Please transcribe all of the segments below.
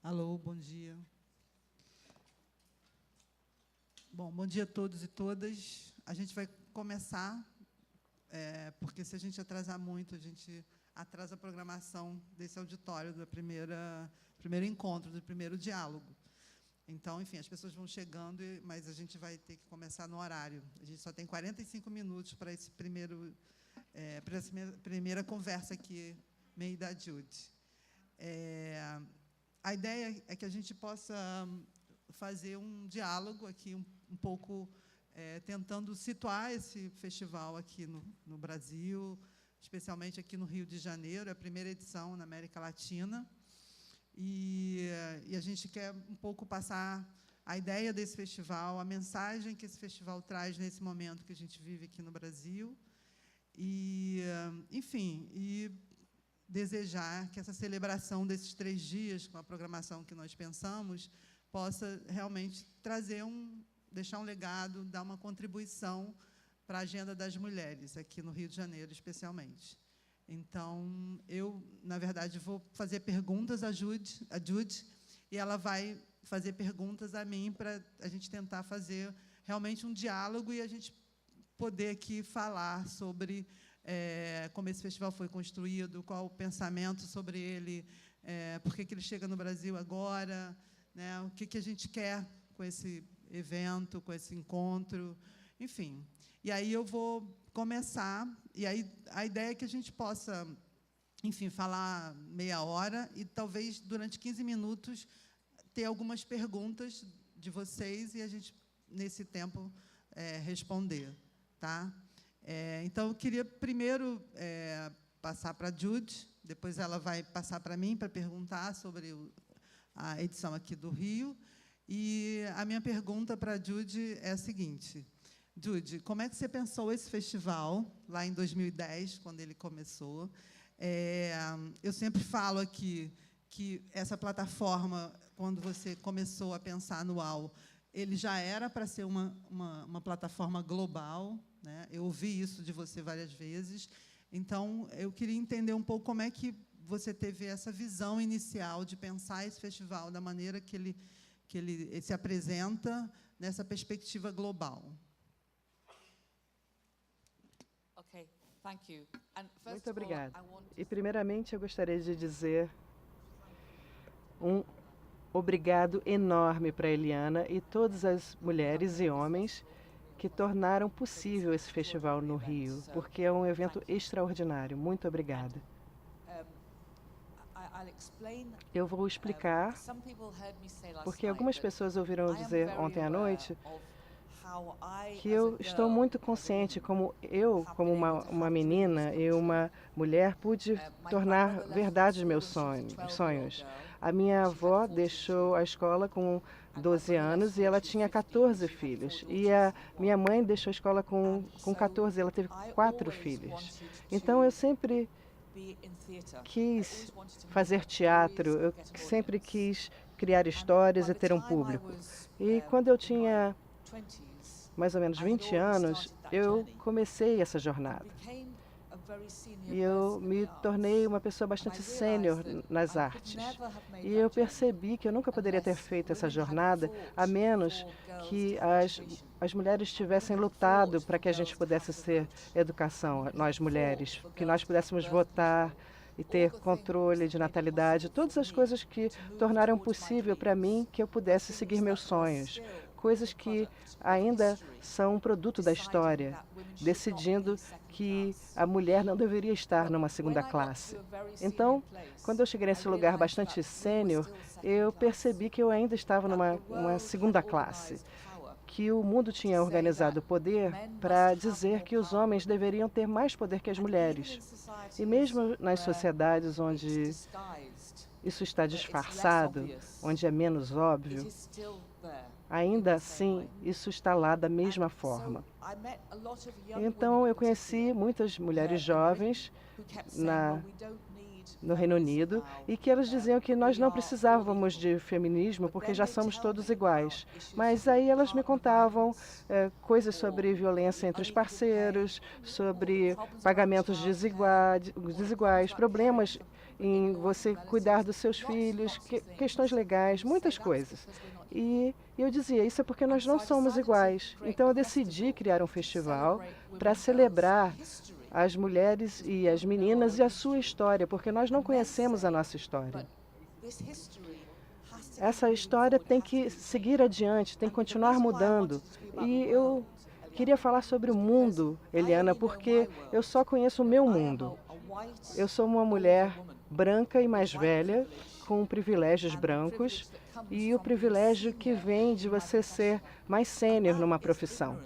Alô, bom dia. Bom, bom dia a todos e todas. A gente vai começar, porque se a gente atrasar muito, a gente atrasa a programação desse auditório, do primeiro encontro, do primeiro diálogo. Então, enfim, as pessoas vão chegando, mas a gente vai ter que começar no horário. A gente só tem 45 minutos para essa primeira conversa aqui, meio da Jude. A ideia é que a gente possa fazer um diálogo aqui, um pouco tentando situar esse festival aqui no Brasil, especialmente aqui no Rio de Janeiro, é a primeira edição na América Latina. E a gente quer um pouco passar a ideia desse festival, a mensagem que esse festival traz nesse momento que a gente vive aqui no Brasil. E, enfim, desejar que essa celebração desses 3 dias, com a programação que nós pensamos, possa realmente deixar um legado, dar uma contribuição para a agenda das mulheres, aqui no Rio de Janeiro, especialmente. Então, eu, na verdade, vou fazer perguntas à Jude, e ela vai fazer perguntas a mim, para a gente tentar fazer realmente um diálogo e a gente poder aqui falar sobre como esse festival foi construído, qual o pensamento sobre ele, por que ele chega no Brasil agora, né, o que a gente quer com esse evento, com esse encontro, enfim. E aí eu vou começar, e aí a ideia é que a gente possa, enfim, falar meia hora e talvez durante 15 minutos ter algumas perguntas de vocês e a gente, nesse tempo, responder. Tá? Então, eu queria primeiro passar para a Jude, depois ela vai passar para mim para perguntar sobre a edição aqui do Rio. E a minha pergunta para a Jude é a seguinte: Jude, como é que você pensou esse festival, lá em 2010, quando ele começou? Eu sempre falo aqui que essa plataforma, quando você começou a pensar no UAU, ele já era para ser uma plataforma global, né? Eu ouvi isso de você várias vezes. Então, eu queria entender um pouco como é que você teve essa visão inicial de pensar esse festival da maneira que ele se apresenta nessa perspectiva global. Muito obrigada. E, primeiramente, eu gostaria de dizer um obrigado enorme para a Eliana e todas as mulheres e homens que tornaram possível esse festival no Rio, porque é um evento extraordinário. Muito obrigada. Eu vou explicar, porque algumas pessoas ouviram dizer ontem à noite que eu estou muito consciente como uma menina e uma mulher, pude tornar verdade meus sonhos. A minha avó deixou a escola com 12 anos e ela tinha 14 filhos. E a minha mãe deixou a escola com 14, ela teve 4 filhos. Então, eu sempre quis fazer teatro, eu sempre quis criar histórias e ter um público. E quando eu tinha mais ou menos 20 anos, eu comecei essa jornada. E eu me tornei uma pessoa bastante sênior nas artes. E eu percebi que eu nunca poderia ter feito essa jornada a menos que as mulheres tivessem lutado para que a gente pudesse ter educação, nós mulheres, que nós pudéssemos votar e ter controle de natalidade, todas as coisas que tornaram possível para mim que eu pudesse seguir meus sonhos, coisas que ainda são um produto da história, decidindo que a mulher não deveria estar numa segunda classe. Então, quando eu cheguei nesse lugar bastante sênior, eu percebi que eu ainda estava numa segunda classe, que o mundo tinha organizado o poder para dizer que os homens deveriam ter mais poder que as mulheres. E mesmo nas sociedades onde isso está disfarçado, onde é menos óbvio, ainda assim, isso está lá da mesma forma. Então, eu conheci muitas mulheres jovens no Reino Unido e que elas diziam que nós não precisávamos de feminismo porque já somos todos iguais. Mas aí elas me contavam coisas sobre violência entre os parceiros, sobre pagamentos desiguais, problemas em você cuidar dos seus filhos, questões legais, muitas coisas. E eu dizia, isso é porque nós não somos iguais. Então eu decidi criar um festival para celebrar as mulheres e as meninas e a sua história, porque nós não conhecemos a nossa história. Essa história tem que seguir adiante, tem que continuar mudando. E eu queria falar sobre o mundo, Eliana, porque eu só conheço o meu mundo. Eu sou uma mulher branca e mais velha, com privilégios brancos, e o privilégio que vem de você ser mais sênior numa profissão.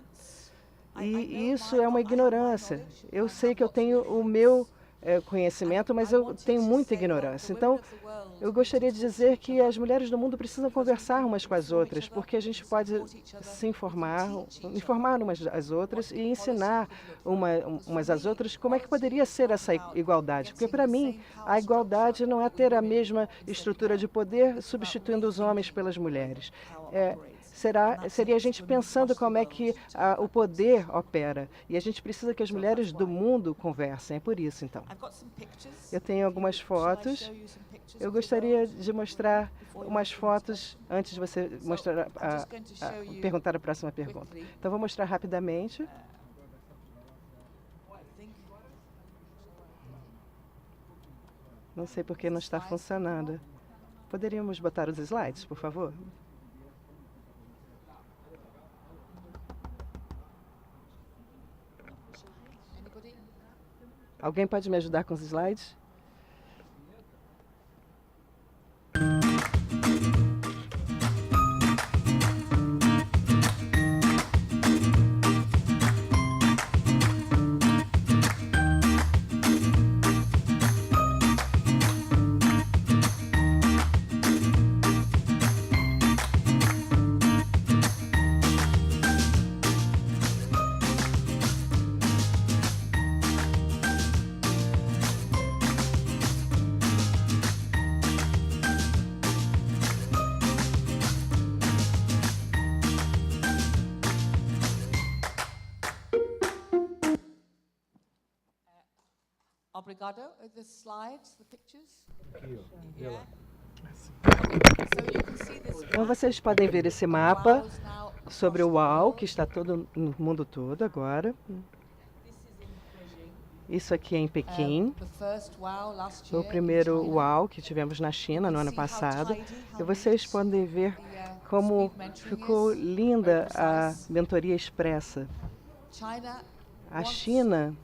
E isso é uma ignorância. Eu sei que eu tenho o meu conhecimento, mas eu tenho muita ignorância. Então, eu gostaria de dizer que as mulheres do mundo precisam conversar umas com as outras, porque a gente pode se informar umas às outras e ensinar umas às outras como é que poderia ser essa igualdade. Porque, para mim, a igualdade não é ter a mesma estrutura de poder substituindo os homens pelas mulheres. Seria a gente pensando como é que o poder opera. E a gente precisa que as mulheres do mundo conversem. É por isso, então. Eu tenho algumas fotos. Eu gostaria de mostrar umas fotos antes de você mostrar perguntar a próxima pergunta. Então, vou mostrar rapidamente. Não sei por que não está funcionando. Poderíamos botar os slides, por favor? Alguém pode me ajudar com os slides? Obrigado. The slides, the pictures. Então, vocês podem ver esse mapa sobre o UAU, que está todo no mundo todo agora. Isso aqui é em Pequim. O primeiro UAU que tivemos na China no ano passado. E vocês podem ver como ficou linda a mentoria expressa. A China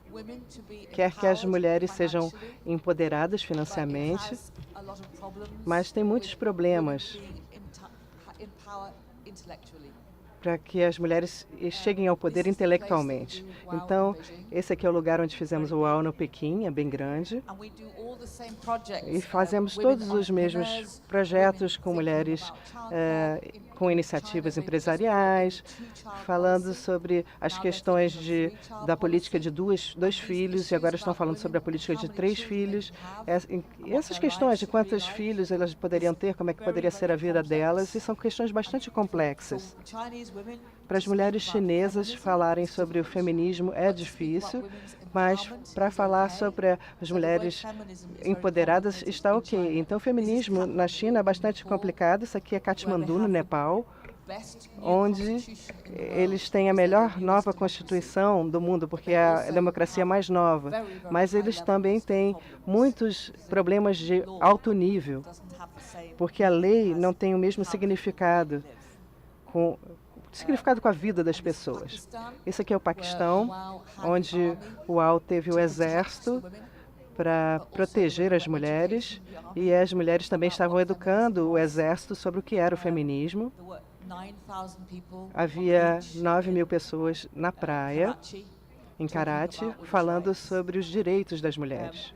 quer que as mulheres sejam empoderadas financeiramente, mas tem muitos problemas para que as mulheres cheguem ao poder intelectualmente. Então, esse aqui é o lugar onde fizemos o UAU no Pequim, é bem grande. E fazemos todos os mesmos projetos com mulheres com iniciativas empresariais, falando sobre as questões da política de dois filhos, e agora estão falando sobre a política de 3 filhos. E essas questões de quantos filhos elas poderiam ter, como é que poderia ser a vida delas, e são questões bastante complexas. Para as mulheres chinesas falarem sobre o feminismo é difícil, mas para falar sobre as mulheres empoderadas está ok. Então, o feminismo na China é bastante complicado. Isso aqui é Katmandu, no Nepal, onde eles têm a melhor nova constituição do mundo, porque é a democracia mais nova. Mas eles também têm muitos problemas de alto nível, porque a lei não tem o mesmo significado com a vida das pessoas. Esse aqui é o Paquistão, onde o UAU teve o exército para proteger as mulheres, e as mulheres também estavam educando o exército sobre o que era o feminismo. Havia 9.000 pessoas na praia, em Karachi, falando sobre os direitos das mulheres.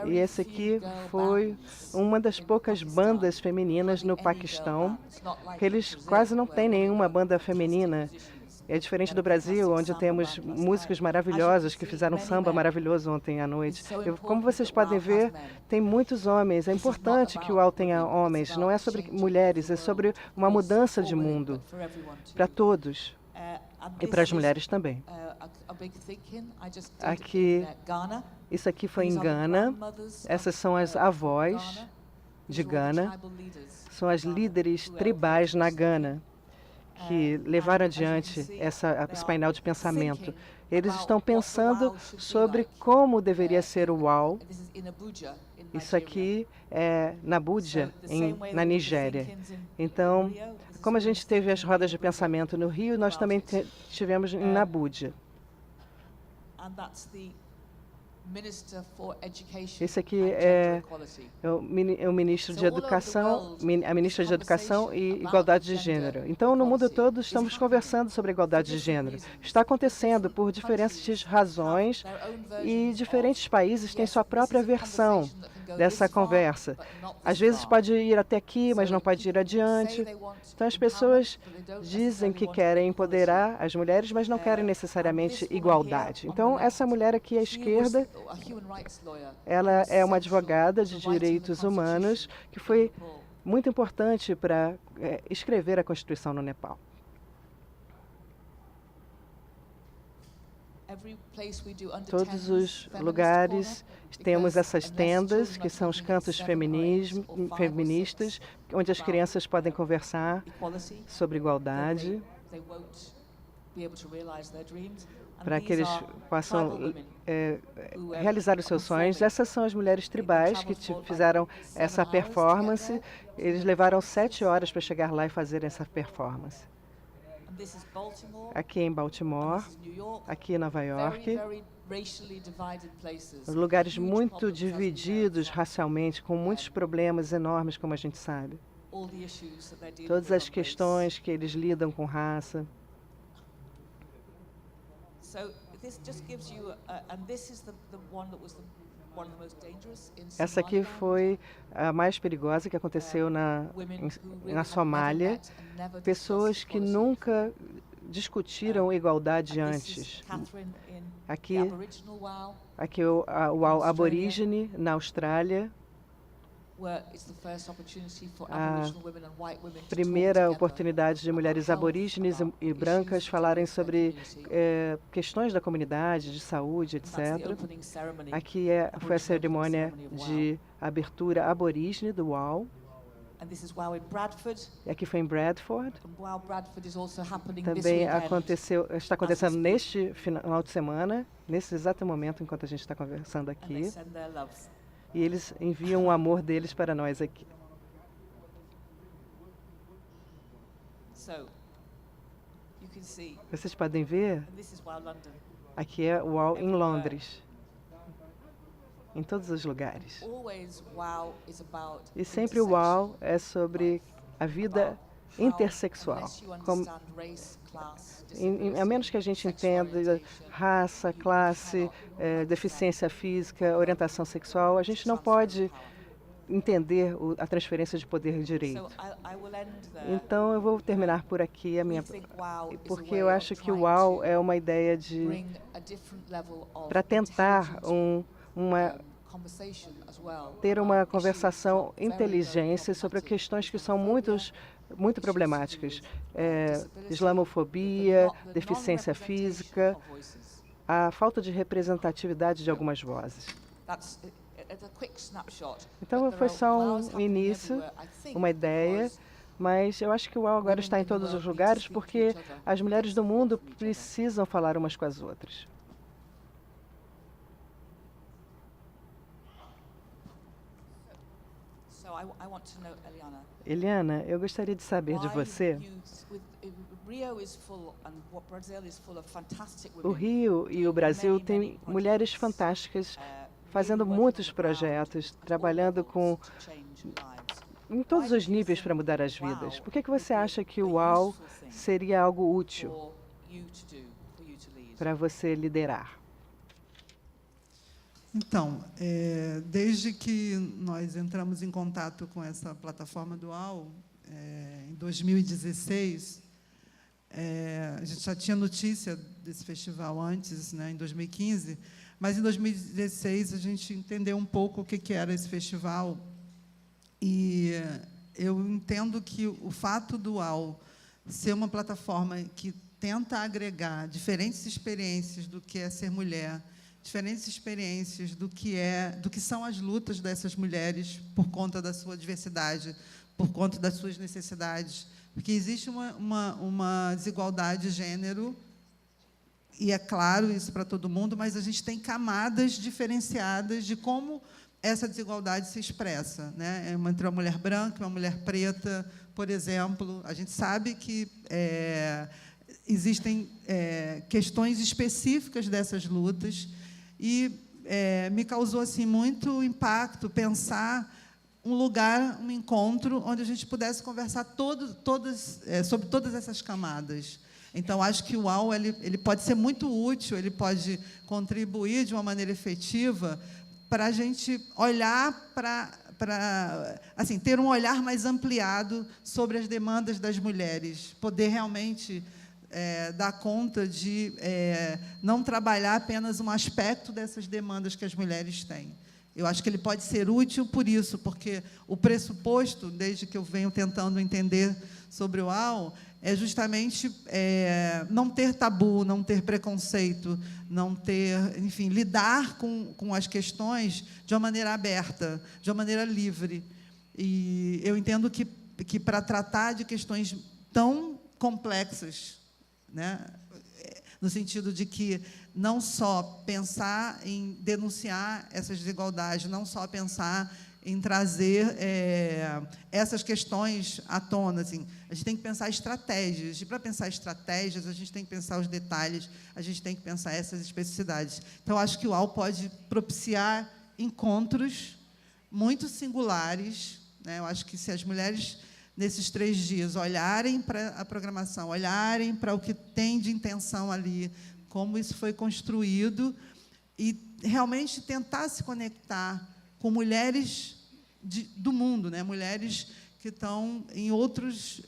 E esse aqui foi uma das poucas bandas femininas no Paquistão, que eles quase não têm nenhuma banda feminina. É diferente do Brasil, onde temos músicos maravilhosos que fizeram samba maravilhoso ontem à noite. Como vocês podem ver, tem muitos homens. É importante que o UAU tenha homens. Não é sobre mulheres, é sobre uma mudança de mundo para todos. e para as mulheres também. Aqui, isso aqui foi em Gana. Essas são as avós de Gana. São as líderes tribais na Gana que levaram adiante esse painel de pensamento. Eles estão pensando sobre como deveria ser o UAU. Isso aqui é na Abuja, na Nigéria. Então, como a gente teve as rodas de pensamento no Rio, nós também tivemos em Abuja. Esse aqui é o ministro de Educação, a ministra de Educação e Igualdade de Gênero. Então, no mundo todo, estamos conversando sobre igualdade de gênero. Está acontecendo por diferentes razões e diferentes países têm sua própria versão dessa conversa. Às vezes pode ir até aqui, mas não pode ir adiante. Então, as pessoas dizem que querem empoderar as mulheres, mas não querem necessariamente igualdade. Então, essa mulher aqui à esquerda, ela é uma advogada de direitos humanos que foi muito importante para escrever a Constituição no Nepal. Todos os lugares temos essas tendas, que são os cantos feministas, onde as crianças podem conversar sobre igualdade, para que eles possam realizar os seus sonhos. Essas são as mulheres tribais que fizeram essa performance. Eles levaram 7 horas para chegar lá e fazer essa performance. Aqui em Baltimore, aqui em Nova York, lugares muito divididos racialmente, com muitos problemas enormes, como a gente sabe. Todas as questões que eles lidam com raça. Essa aqui foi a mais perigosa que aconteceu na Somália. Pessoas que nunca discutiram igualdade antes. Aqui o aborígene na Austrália. A primeira oportunidade de mulheres aborígenes e brancas falarem sobre questões da comunidade, de saúde, etc. Aqui foi a cerimônia de abertura aborígene do UAU. E aqui foi em Bradford. Também está acontecendo neste final de semana, nesse exato momento enquanto a gente está conversando aqui. E eles enviam o amor deles para nós aqui. Vocês podem ver, aqui é o UAU em Londres, em todos os lugares. E sempre o UAU é sobre a vida intersexual. A menos que a gente entenda raça, classe, deficiência física, orientação sexual, a gente não pode entender a transferência de poder e direito. Então, eu vou terminar por aqui, porque eu acho que o UAU é uma ideia para tentar ter uma conversação inteligente sobre questões que são muito problemáticas. Islamofobia, deficiência física, a falta de representatividade de algumas vozes. Então, foi só um início, uma ideia, mas eu acho que o UAU agora está em todos os lugares porque as mulheres do mundo precisam falar umas com as outras. Eliana, eu gostaria de saber de você. O Rio e o Brasil têm mulheres fantásticas fazendo muitos projetos, trabalhando em todos os níveis para mudar as vidas. Por que você acha que o UAU seria algo útil para você liderar? Então, desde que nós entramos em contato com essa plataforma do UAU, em 2016, a gente já tinha notícia desse festival antes, né, em 2015, mas em 2016 a gente entendeu um pouco o que era esse festival. E eu entendo que o fato do UAU ser uma plataforma que tenta agregar diferentes experiências do que é ser mulher, diferentes experiências do que são as lutas dessas mulheres por conta da sua diversidade, por conta das suas necessidades, porque existe uma desigualdade de gênero, e é claro isso para todo mundo, mas a gente tem camadas diferenciadas de como essa desigualdade se expressa, né? Entre uma mulher branca e uma mulher preta, por exemplo. A gente sabe que existem questões específicas dessas lutas, e me causou assim, muito impacto pensar um lugar, um encontro, onde a gente pudesse conversar sobre todas essas camadas. Então, acho que o UAU ele pode ser muito útil, ele pode contribuir de uma maneira efetiva para a gente olhar assim, ter um olhar mais ampliado sobre as demandas das mulheres, poder realmente dar conta de não trabalhar apenas um aspecto dessas demandas que as mulheres têm. Eu acho que ele pode ser útil por isso, porque o pressuposto, desde que eu venho tentando entender sobre o UAU, é justamente não ter tabu, não ter preconceito, não ter, enfim, lidar com as questões de uma maneira aberta, de uma maneira livre. E eu entendo que para tratar de questões tão complexas, né, no sentido de que não só pensar em denunciar essas desigualdades, não só pensar em trazer essas questões à tona. Assim, a gente tem que pensar estratégias, e, para pensar estratégias, a gente tem que pensar os detalhes, a gente tem que pensar essas especificidades. Então, acho que o UAU pode propiciar encontros muito singulares, né? Eu acho que, se as mulheres, nesses 3 dias, olharem para a programação, olharem para o que tem de intenção ali, como isso foi construído, e realmente tentar se conectar com mulheres do mundo, né? Mulheres que estão em outros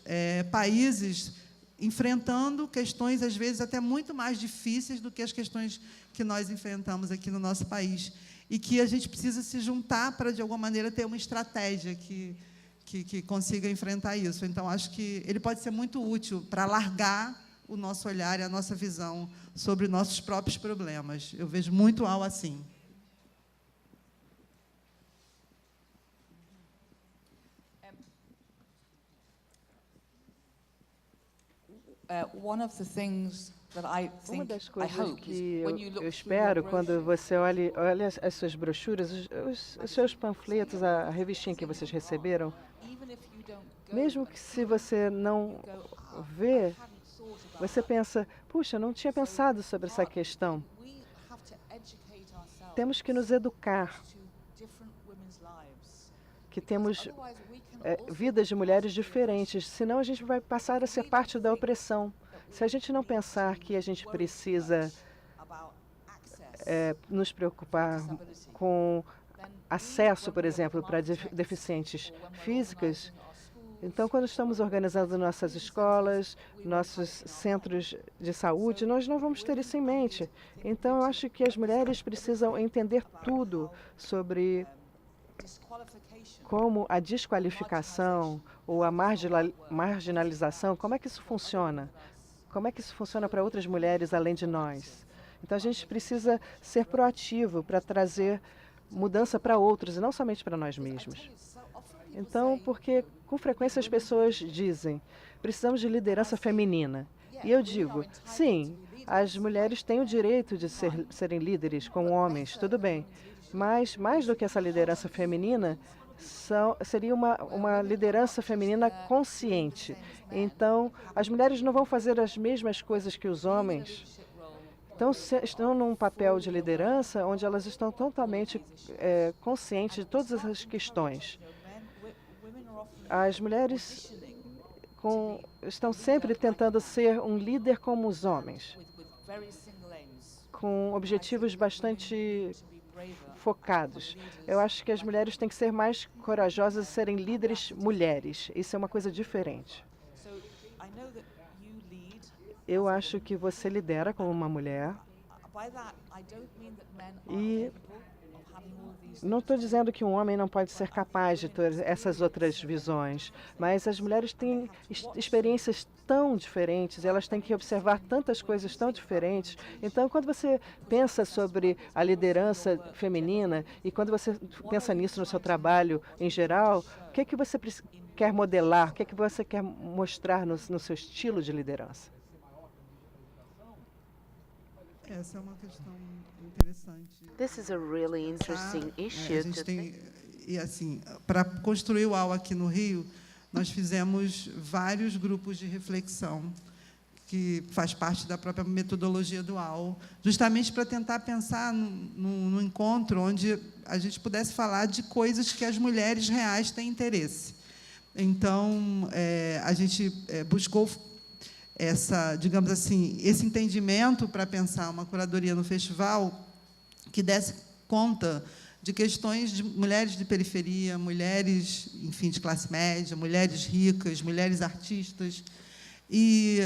países, enfrentando questões, às vezes, até muito mais difíceis do que as questões que nós enfrentamos aqui no nosso país, e que a gente precisa se juntar para, de alguma maneira, ter uma estratégia que consiga enfrentar isso. Então, acho que ele pode ser muito útil para alargar o nosso olhar e a nossa visão sobre nossos próprios problemas. Eu vejo muito UAU assim. Uma das coisas que eu espero, quando você olha as suas brochuras, os seus panfletos, a revistinha que vocês receberam, mesmo que, se você não vê, você pensa, puxa, não tinha pensado sobre essa questão. Temos que nos educar, que temos vidas de mulheres diferentes, senão a gente vai passar a ser parte da opressão. Se a gente não pensar que a gente precisa nos preocupar com acesso, por exemplo, para deficientes físicas, então, quando estamos organizando nossas escolas, nossos centros de saúde, nós não vamos ter isso em mente. Então, eu acho que as mulheres precisam entender tudo sobre como a desqualificação ou a marginalização, como é que isso funciona? Como é que isso funciona para outras mulheres além de nós? Então, a gente precisa ser proativo para trazer mudança para outros e não somente para nós mesmos. Então, porque com frequência as pessoas dizem, precisamos de liderança feminina. E eu digo, sim, as mulheres têm o direito de serem líderes como homens, tudo bem. Mas, mais do que essa liderança feminina, seria uma liderança feminina consciente. Então, as mulheres não vão fazer as mesmas coisas que os homens. Então, estão num papel de liderança onde elas estão totalmente conscientes de todas essas questões. As mulheres estão sempre tentando ser um líder como os homens, com objetivos bastante focados. Eu acho que as mulheres têm que ser mais corajosas e serem líderes mulheres. Isso é uma coisa diferente. Eu acho que você lidera como uma mulher. E Não estou dizendo que um homem não pode ser capaz de ter essas outras visões, mas as mulheres têm experiências tão diferentes, elas têm que observar tantas coisas tão diferentes. Então, quando você pensa sobre a liderança feminina e quando você pensa nisso no seu trabalho em geral, o que é que você quer modelar, o que é que você quer mostrar no seu estilo de liderança? Essa é uma questão interessante. This is a really interesting issue. A gente tem, e assim, para construir o UAU aqui no Rio, nós fizemos vários grupos de reflexão, que faz parte da própria metodologia do UAU, justamente para tentar pensar no encontro onde a gente pudesse falar de coisas que as mulheres reais têm interesse. Então, a gente buscou digamos assim, esse entendimento para pensar uma curadoria no festival que desse conta de questões de mulheres de periferia, mulheres, enfim, de classe média, mulheres ricas, mulheres artistas. E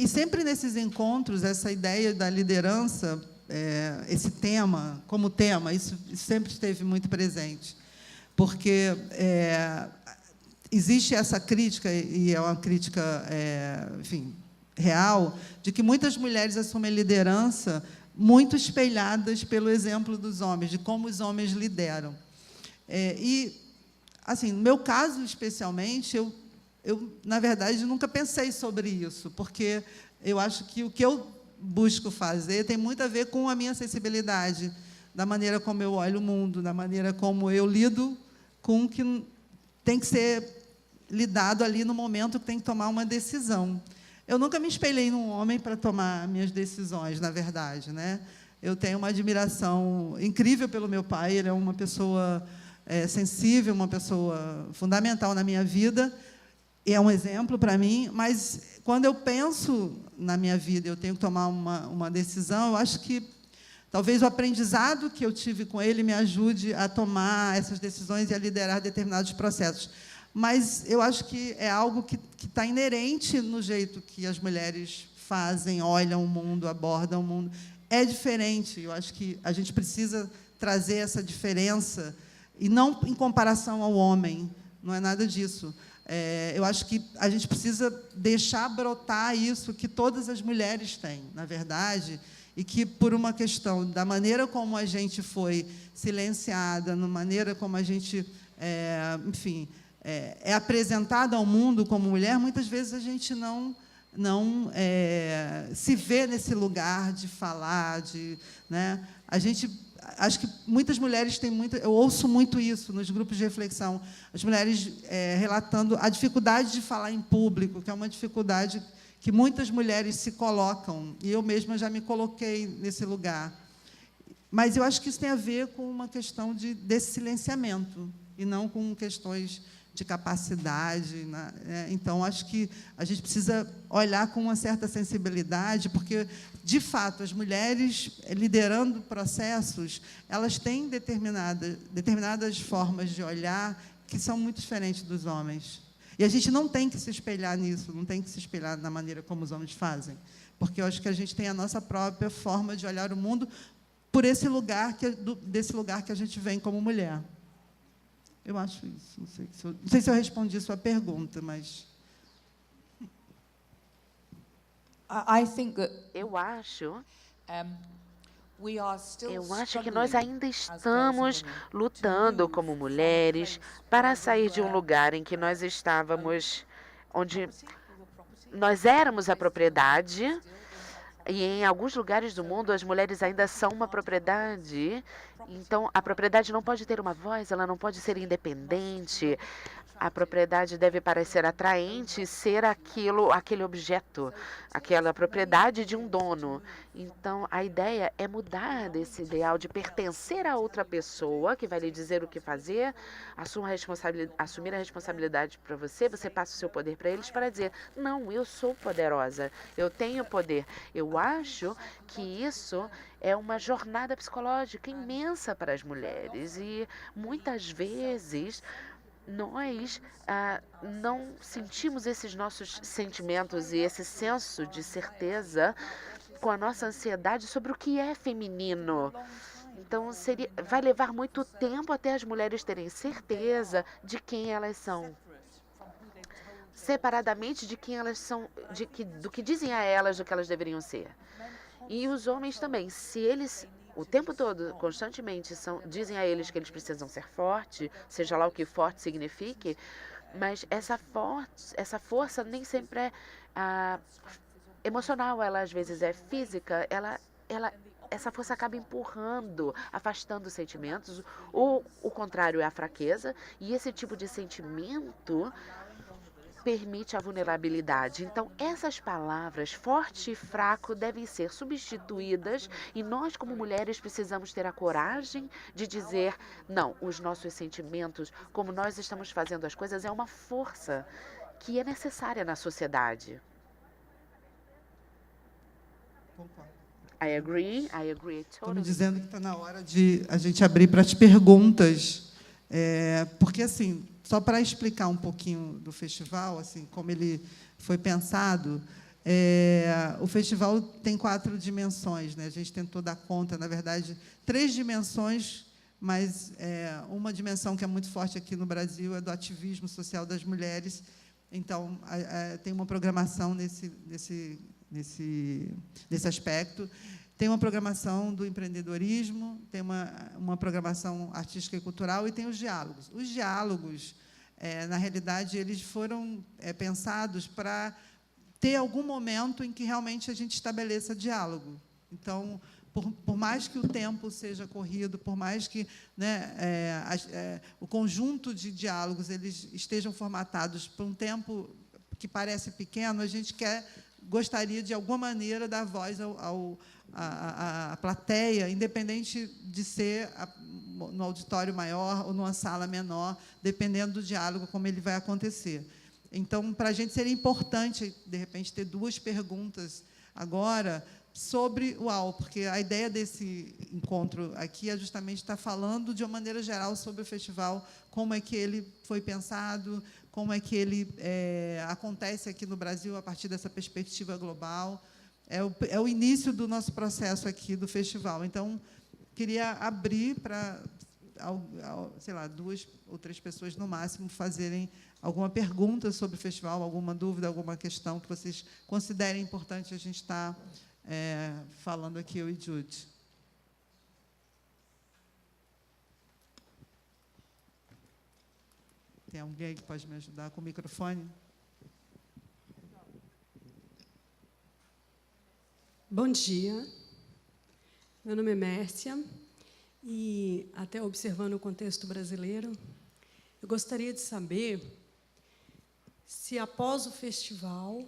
sempre nesses encontros, essa ideia da liderança, esse tema, como tema, isso sempre esteve muito presente. Porque existe essa crítica, e é uma crítica, enfim, real, de que muitas mulheres assumem liderança muito espelhadas pelo exemplo dos homens, de como os homens lideram. E, assim, no meu caso, especialmente, eu, na verdade, nunca pensei sobre isso, porque eu acho que o que eu busco fazer tem muito a ver com a minha sensibilidade, da maneira como eu olho o mundo, da maneira como eu lido com o que tem que ser lidado ali no momento que tem que tomar uma decisão. Eu nunca me espelhei num homem para tomar minhas decisões, na verdade, né? Eu tenho uma admiração incrível pelo meu pai, ele é uma pessoa sensível, uma pessoa fundamental na minha vida, e é um exemplo para mim, mas quando eu penso na minha vida, eu tenho que tomar uma decisão, eu acho que talvez o aprendizado que eu tive com ele me ajude a tomar essas decisões e a liderar determinados processos. Mas eu acho que é algo que está inerente no jeito que as mulheres fazem, olham o mundo, abordam o mundo. É diferente. Eu acho que a gente precisa trazer essa diferença, e não em comparação ao homem, não é nada disso. Eu acho que a gente precisa deixar brotar isso que todas as mulheres têm, na verdade, e que, por uma questão da maneira como a gente foi silenciada, na maneira como a gente, enfim, é apresentada ao mundo como mulher, muitas vezes a gente não se vê nesse lugar de falar, né? Acho que muitas mulheres têm eu ouço muito isso nos grupos de reflexão, as mulheres relatando a dificuldade de falar em público, que é uma dificuldade que muitas mulheres se colocam, e eu mesma já me coloquei nesse lugar. Mas eu acho que isso tem a ver com uma questão desse silenciamento, e não com questões de capacidade, né? Então, acho que a gente precisa olhar com uma certa sensibilidade, porque, de fato, as mulheres liderando processos, elas têm determinadas formas de olhar que são muito diferentes dos homens. E a gente não tem que se espelhar nisso, não tem que se espelhar na maneira como os homens fazem, porque eu acho que a gente tem a nossa própria forma de olhar o mundo por esse lugar desse lugar que a gente vem como mulher. Eu acho isso. Não sei se eu respondi a sua pergunta, mas... Eu acho que nós ainda estamos lutando como mulheres para sair de um lugar em que nós estávamos, onde nós éramos a propriedade, e em alguns lugares do mundo as mulheres ainda são uma propriedade. Então, a propriedade não pode ter uma voz, ela não pode ser independente. A propriedade deve parecer atraente, ser aquele objeto, aquela propriedade de um dono. Então, a ideia é mudar desse ideal de pertencer a outra pessoa que vai lhe dizer o que fazer, assumir a responsabilidade para você, você passa o seu poder para eles para dizer, não, eu sou poderosa, eu tenho poder. Eu acho que isso é uma jornada psicológica imensa para as mulheres e, muitas vezes, nós não sentimos esses nossos sentimentos e esse senso de certeza com a nossa ansiedade sobre o que é feminino. Então, vai levar muito tempo até as mulheres terem certeza de quem elas são, separadamente de quem elas são, do que dizem a elas do que elas deveriam ser. E os homens também, se eles o tempo todo, constantemente, dizem a eles que eles precisam ser fortes, seja lá o que forte signifique, mas essa força nem sempre é emocional, ela às vezes é física, essa força acaba empurrando, afastando sentimentos, ou o contrário é a fraqueza, e esse tipo de sentimento permite a vulnerabilidade. Então, essas palavras, forte e fraco, devem ser substituídas e nós, como mulheres, precisamos ter a coragem de dizer, não, os nossos sentimentos, como nós estamos fazendo as coisas, é uma força que é necessária na sociedade. Concordo. I agree totally. Estou me dizendo que está na hora de a gente abrir para as perguntas, porque, assim, só para explicar um pouquinho do festival, assim, como ele foi pensado, o festival tem 4 dimensões, né? A gente tentou dar conta, na verdade, 3 dimensões, mas uma dimensão que é muito forte aqui no Brasil é do ativismo social das mulheres. Então, tem uma programação nesse aspecto. Tem uma programação do empreendedorismo, tem uma programação artística e cultural e tem os diálogos. Os diálogos, na realidade, eles foram pensados para ter algum momento em que realmente a gente estabeleça diálogo. Então, por mais que o tempo seja corrido, por mais que, né, o conjunto de diálogos eles estejam formatados por um tempo que parece pequeno, a gente gostaria, de alguma maneira, dar voz à plateia, independente de ser no auditório maior ou numa sala menor, dependendo do diálogo, como ele vai acontecer. Então, para a gente seria importante, de repente, ter 2 perguntas agora sobre o UAU, porque a ideia desse encontro aqui é justamente estar falando, de uma maneira geral, sobre o festival, como é que ele foi pensado, como é que ele acontece aqui no Brasil a partir dessa perspectiva global. É o início do nosso processo aqui do festival. Então, queria abrir para, sei lá, 2 ou 3 pessoas, no máximo, fazerem alguma pergunta sobre o festival, alguma dúvida, alguma questão que vocês considerem importante a gente estar falando aqui, eu e Jude. Tem alguém que pode me ajudar com o microfone? Bom dia. Meu nome é Mércia e, até observando o contexto brasileiro, eu gostaria de saber se, após o festival,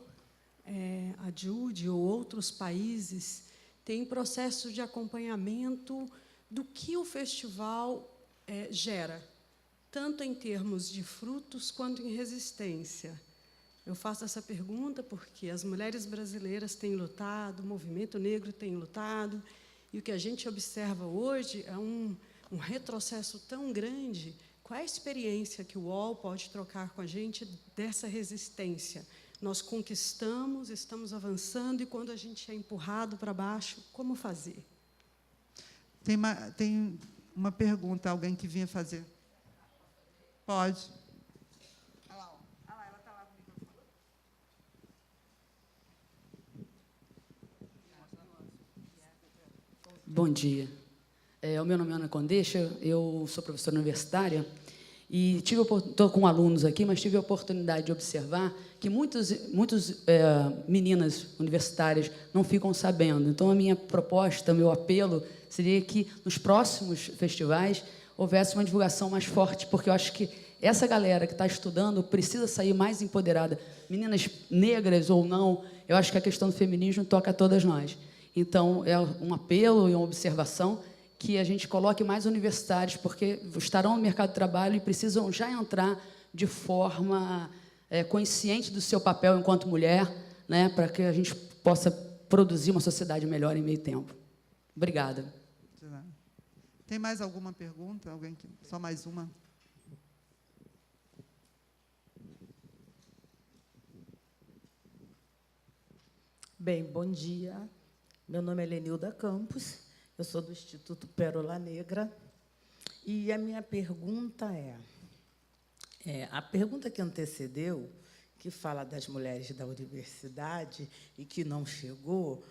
a Jude ou outros países têm processo de acompanhamento do que o festival gera, tanto em termos de frutos quanto em resistência. Eu faço essa pergunta porque as mulheres brasileiras têm lutado, o movimento negro tem lutado, e o que a gente observa hoje é um retrocesso tão grande. Qual é a experiência que o UOL pode trocar com a gente dessa resistência? Nós conquistamos, estamos avançando, e quando a gente é empurrado para baixo, como fazer? Tem uma pergunta, alguém que vinha fazer. Pode. Ela está lá com o microfone. Bom dia. O meu nome é Ana Condeixa, eu sou professora universitária e estou com alunos aqui, mas tive a oportunidade de observar que muitas meninas universitárias não ficam sabendo. Então, a minha proposta, meu apelo, seria que nos próximos festivais houvesse uma divulgação mais forte, porque eu acho que essa galera que está estudando precisa sair mais empoderada. Meninas negras ou não, eu acho que a questão do feminismo toca a todas nós. Então, é um apelo e uma observação que a gente coloque mais universitários, porque estarão no mercado de trabalho e precisam já entrar de forma consciente do seu papel enquanto mulher, né, para que a gente possa produzir uma sociedade melhor em meio tempo. Obrigada. Tem mais alguma pergunta? Só mais uma? Bem, bom dia. Meu nome é Lenilda Campos. Eu sou do Instituto Pérola Negra. E a minha pergunta a pergunta que antecedeu, que fala das mulheres da universidade e que não chegou,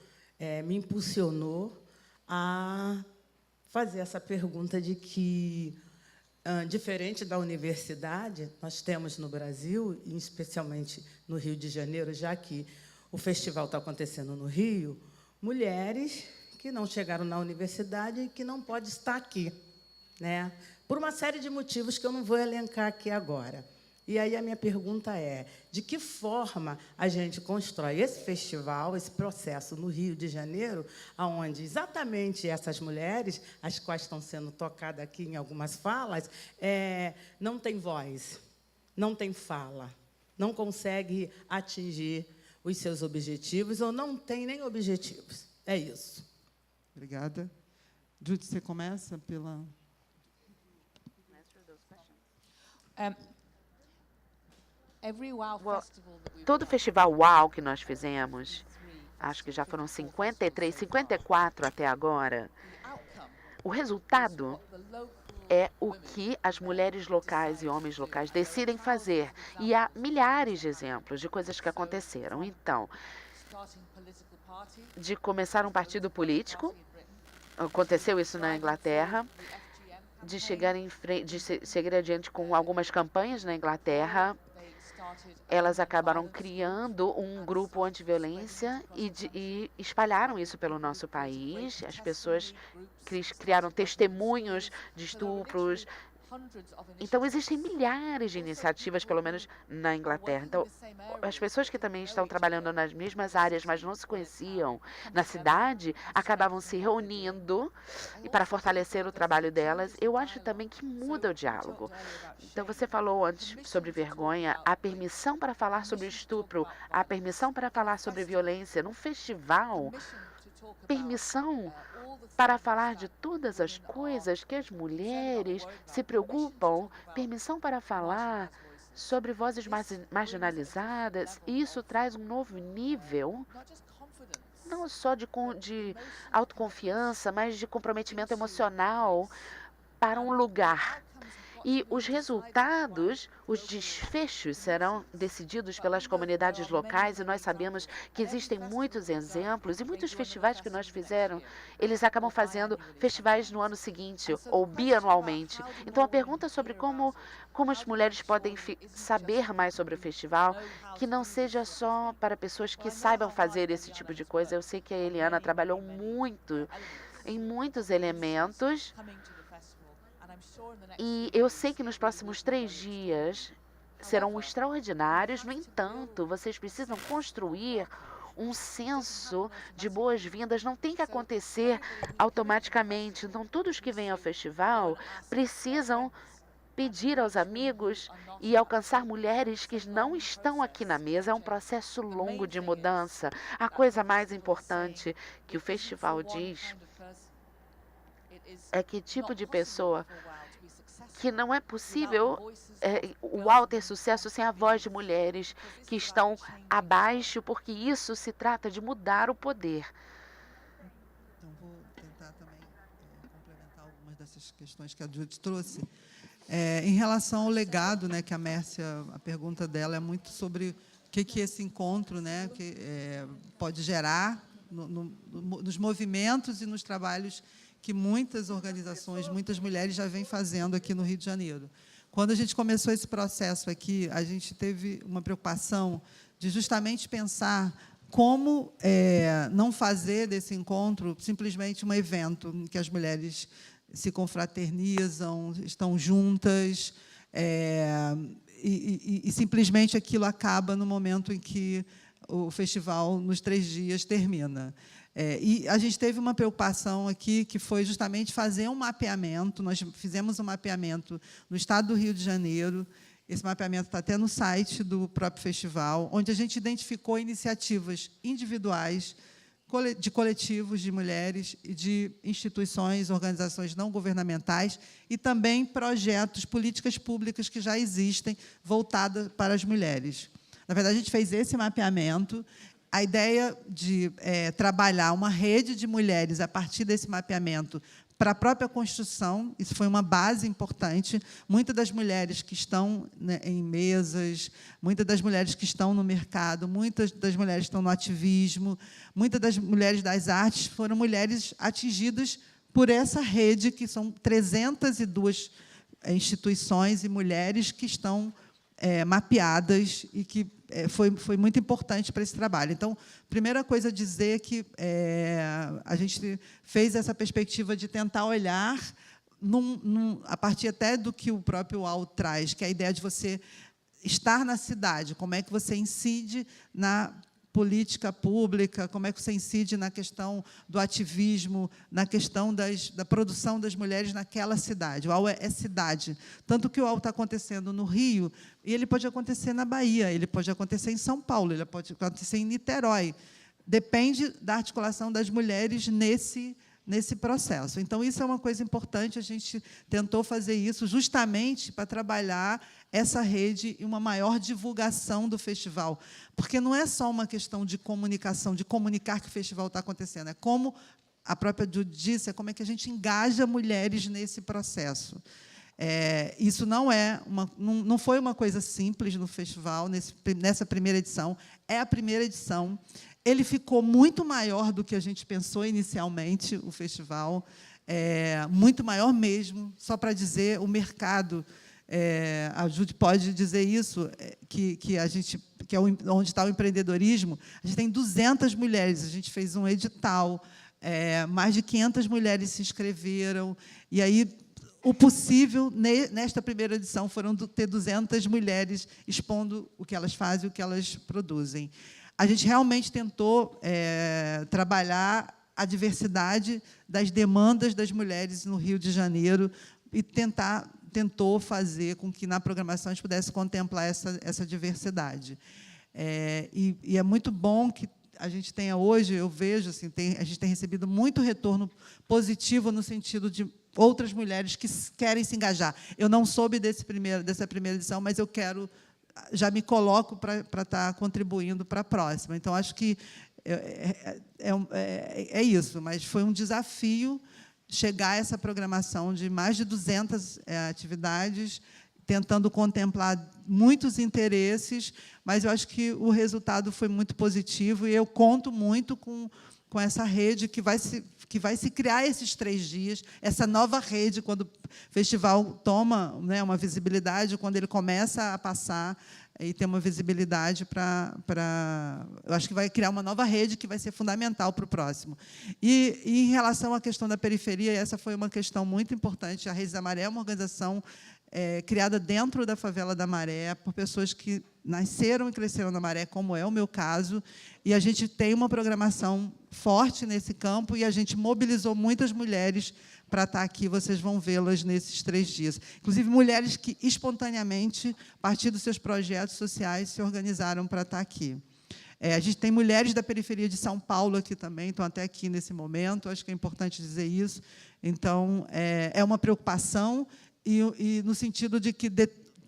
me impulsionou a fazer essa pergunta de que, diferente da universidade, nós temos no Brasil, e especialmente no Rio de Janeiro, já que o festival está acontecendo no Rio, mulheres que não chegaram na universidade e que não podem estar aqui, né? Por uma série de motivos que eu não vou elencar aqui agora. E aí a minha pergunta é, de que forma a gente constrói esse festival, esse processo no Rio de Janeiro, onde exatamente essas mulheres, as quais estão sendo tocadas aqui em algumas falas, não têm voz, não têm fala, não conseguem atingir os seus objetivos ou não têm nem objetivos. É isso. Obrigada. Judy, você começa pela... Todo festival UAU que nós fizemos, acho que já foram 53, 54 até agora, o resultado é o que as mulheres locais e homens locais decidem fazer. E há milhares de exemplos de coisas que aconteceram. Então, de começar um partido político, aconteceu isso na Inglaterra, de chegar adiante com algumas campanhas na Inglaterra. Elas acabaram criando um grupo anti-violência e espalharam isso pelo nosso país. As pessoas criaram testemunhos de estupros. Então, existem milhares de iniciativas, pelo menos na Inglaterra. Então, as pessoas que também estão trabalhando nas mesmas áreas, mas não se conheciam na cidade, acabavam se reunindo para fortalecer o trabalho delas. Eu acho também que muda o diálogo. Então, você falou antes sobre vergonha, a permissão para falar sobre estupro, a permissão para falar sobre violência num festival, permissão para falar de todas as coisas que as mulheres se preocupam, permissão para falar sobre vozes marginalizadas. E isso traz um novo nível, não só de autoconfiança, mas de comprometimento emocional para um lugar. E os resultados, os desfechos serão decididos pelas comunidades locais, e nós sabemos que existem muitos exemplos e muitos festivais que nós fizeram, eles acabam fazendo festivais no ano seguinte ou bianualmente. Então, a pergunta sobre como as mulheres podem saber mais sobre o festival, que não seja só para pessoas que saibam fazer esse tipo de coisa. Eu sei que a Eliana trabalhou muito em muitos elementos. E eu sei que nos próximos 3 dias serão extraordinários. No entanto, vocês precisam construir um senso de boas-vindas. Não tem que acontecer automaticamente. Então, todos que vêm ao festival precisam pedir aos amigos e alcançar mulheres que não estão aqui na mesa. É um processo longo de mudança. A coisa mais importante que o festival diz é que tipo de pessoa que não é possível o UAU ter sucesso sem a voz de mulheres que estão abaixo, porque isso se trata de mudar o poder. Então, vou tentar também complementar algumas dessas questões que a Judy trouxe. Em relação ao legado, né, que a Mércia, a pergunta dela é muito sobre o que esse encontro, né, pode gerar nos movimentos e nos trabalhos que muitas organizações, muitas mulheres já vêm fazendo aqui no Rio de Janeiro. Quando a gente começou esse processo aqui, a gente teve uma preocupação de justamente pensar como não fazer desse encontro simplesmente um evento em que as mulheres se confraternizam, estão juntas, e simplesmente aquilo acaba no momento em que o festival, nos 3 dias, termina. E a gente teve uma preocupação aqui, que foi justamente fazer um mapeamento. Nós fizemos um mapeamento no estado do Rio de Janeiro. Esse mapeamento está até no site do próprio festival, onde a gente identificou iniciativas individuais, de coletivos de mulheres e de instituições, organizações não governamentais, e também projetos, políticas públicas que já existem, voltadas para as mulheres. Na verdade, a gente fez esse mapeamento. a ideia de trabalhar uma rede de mulheres a partir desse mapeamento para a própria construção, isso foi uma base importante. Muitas das mulheres que estão, né, em mesas, muitas das mulheres que estão no mercado, muitas das mulheres que estão no ativismo, muitas das mulheres das artes foram mulheres atingidas por essa rede, que são 302 instituições e mulheres que estão mapeadas e que foi muito importante para esse trabalho. Então, primeira coisa a dizer que a gente fez essa perspectiva de tentar olhar, a partir até do que o próprio UAU traz, que é a ideia de você estar na cidade, como é que você incide na política pública, como é que você incide na questão do ativismo, na questão da produção das mulheres naquela cidade. O UAU é cidade. Tanto que o UAU está acontecendo no Rio, e ele pode acontecer na Bahia, ele pode acontecer em São Paulo, ele pode acontecer em Niterói. Depende da articulação das mulheres nesse processo. Então, isso é uma coisa importante, a gente tentou fazer isso justamente para trabalhar essa rede e uma maior divulgação do festival. Porque não é só uma questão de comunicação, de comunicar que o festival está acontecendo, é como a própria Judy disse, é como é que a gente engaja mulheres nesse processo. Isso não foi uma coisa simples no festival, nessa primeira edição. É a primeira edição. Ele ficou muito maior do que a gente pensou inicialmente, o festival, muito maior mesmo. Só para dizer, o mercado, a Judy pode dizer isso, que é onde está o empreendedorismo. A gente tem 200 mulheres, a gente fez um edital, mais de 500 mulheres se inscreveram, e aí o possível, nesta primeira edição, foram ter 200 mulheres expondo o que elas fazem, o que elas produzem. A gente realmente tentou trabalhar a diversidade das demandas das mulheres no Rio de Janeiro e tentou fazer com que, na programação, a gente pudesse contemplar essa diversidade. E é muito bom que a gente tenha hoje, eu vejo, assim, a gente tem recebido muito retorno positivo no sentido de outras mulheres que querem se engajar. Eu não soube dessa primeira edição, mas eu já me coloco para estar contribuindo para a próxima. Então, acho que é isso, mas foi um desafio chegar a essa programação de mais de 200 atividades, tentando contemplar muitos interesses, mas eu acho que o resultado foi muito positivo, e eu conto muito com essa rede que vai se criar esses 3 dias, essa nova rede, quando o festival toma, né, uma visibilidade, quando ele começa a passar e ter uma visibilidade eu acho que vai criar uma nova rede que vai ser fundamental para o próximo. E em relação à questão da periferia, essa foi uma questão muito importante. A Redes da Maré é uma organização criada dentro da favela da Maré, por pessoas que nasceram e cresceram na Maré, como é o meu caso, e a gente tem uma programação forte nesse campo, e a gente mobilizou muitas mulheres para estar aqui, vocês vão vê-las nesses 3 dias. Inclusive, mulheres que, espontaneamente, a partir dos seus projetos sociais, se organizaram para estar aqui. A gente tem mulheres da periferia de São Paulo aqui também, estão até aqui nesse momento, acho que é importante dizer isso. Então, é uma preocupação, e no sentido de que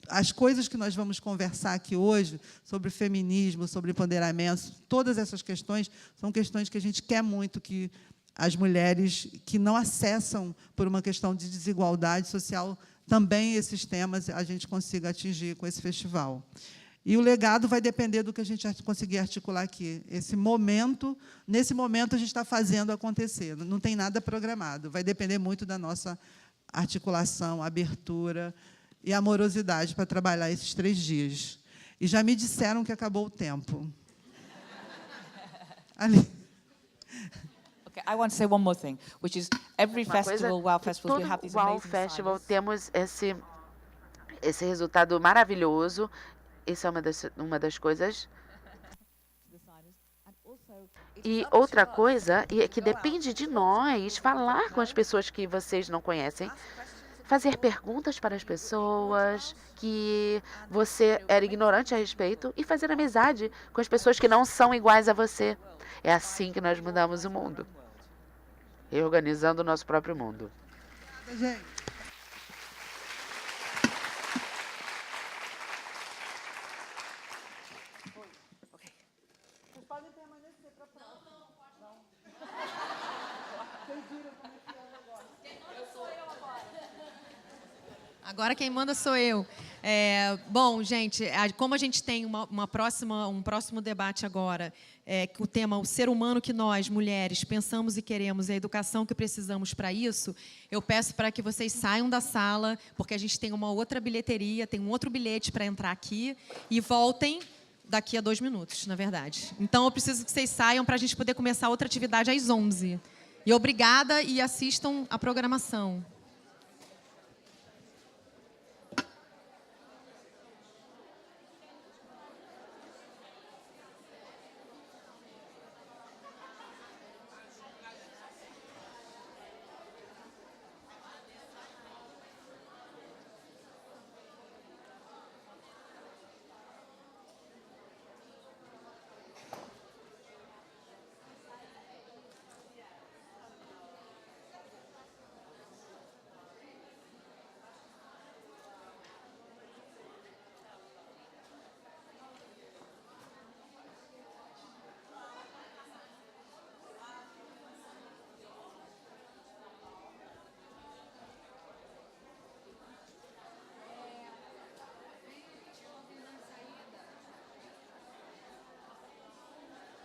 as coisas que nós vamos conversar aqui hoje, sobre feminismo, sobre empoderamento, todas essas questões, são questões que a gente quer muito que as mulheres que não acessam, por uma questão de desigualdade social, também esses temas a gente consiga atingir com esse festival. E o legado vai depender do que a gente conseguir articular aqui. Nesse momento, a gente está fazendo acontecer, não tem nada programado, vai depender muito da nossa articulação, abertura e amorosidade para trabalhar esses 3 dias. E já me disseram que acabou o tempo. Ali. Okay, I want to say one more thing, which is every festival, WOW Festival, we have these WOW amazing Festival designers. temos esse resultado maravilhoso. Isso é uma das coisas. E outra coisa é que depende de nós falar com as pessoas que vocês não conhecem, fazer perguntas para as pessoas que você era ignorante a respeito e fazer amizade com as pessoas que não são iguais a você. É assim que nós mudamos o mundo, reorganizando o nosso próprio mundo. Obrigada, gente. Vocês podem podem permanecer para a próxima. Não. Vocês viram como é que é o negócio. Quem manda sou eu agora. Agora quem manda sou eu. Bom, gente, como a gente tem um próximo debate agora, que o tema o ser humano que nós, mulheres, pensamos e queremos, e a educação que precisamos para isso, eu peço para que vocês saiam da sala, porque a gente tem uma outra bilheteria, tem um outro bilhete para entrar aqui, e voltem daqui a 2 minutos, na verdade. Então, eu preciso que vocês saiam para a gente poder começar outra atividade às 11h. E obrigada e assistam a programação.